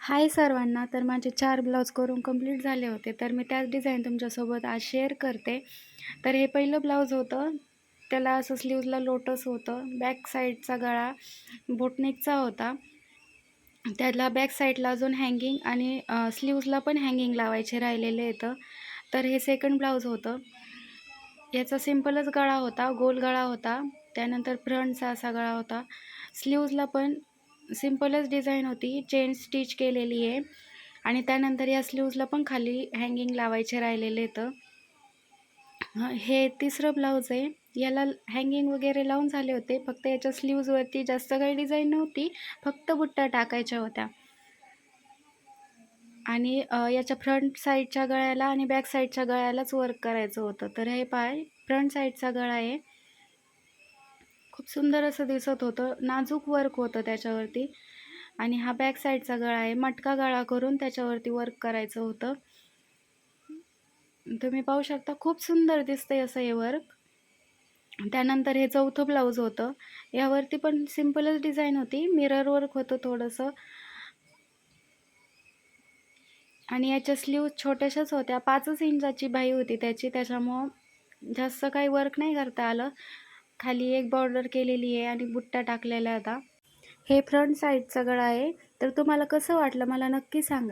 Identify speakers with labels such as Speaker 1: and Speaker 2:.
Speaker 1: हाय सर्वांना. तर माझे 4 ब्लाऊज करून कंप्लीट झाले होते. तर मी त्याच डिझाईन तुमच्यासोबत आज शेअर करते. तर हे पहिलं ब्लाऊज होतं. त्याला असं स्लीव्जला लोटस होतं. बॅक साईडचा गळा बोटनेकचा होता. त्याला बॅक साईडला अजून हँगिंग आणि स्लीव्जला पण हँगिंग लावायचे राहिलेले आहेत. तर हे सेकंड ब्लाऊज होतं. याचा सिंपलच गळा होता, गोल गळा होता. त्यानंतर फ्रंटचा असा गळा होता. स्लीव्जला पण सिंपलच डिझाईन होती, चेन स्टिच केलेली आहे आणि त्यानंतर या स्लीव्जला पण खाली हँगिंग लावायचे राहिलेले आहेत. हे तिसरं ब्लाऊज आहे. याला हँगिंग वगैरे लावून झाले होते. फक्त याच्या स्लीव्जवरती जास्त काही डिझाईन नव्हती, फक्त बुट्ट्या टाकायच्या होत्या. आणि याच्या फ्रंट साईडच्या गळ्याला आणि बॅक साईडच्या गळ्यालाच वर्क करायचं होतं. तर हे पाय फ्रंट साईडचा गळा आहे. खूप सुंदर असं दिसत होतं, नाजूक वर्क होतं त्याच्यावरती. आणि हा बॅक साईडचा गळा आहे. मटका गळा करून त्याच्यावरती वर्क करायचं होतं. तुम्ही पाहू शकता, खूप सुंदर दिसतंय असं हे वर्क. त्यानंतर हे चौथं ब्लाऊज होतं. यावरती पण सिंपलच डिझाईन होती, मिरर वर्क होतं थोडंसं. आणि याच्या स्लीव्ज छोट्याशाच होत्या. 5च इंचाची बाही होती त्याची, त्याच्यामुळं जास्त काही वर्क नाही करता आलं. खाली एक बॉर्डर केलेली आहे आणि बुट्ट्या टाकलेल्या होता. हे फ्रंट साईडचा गळा आहे. तर तुम्हाला कसं वाटलं मला नक्की सांगा.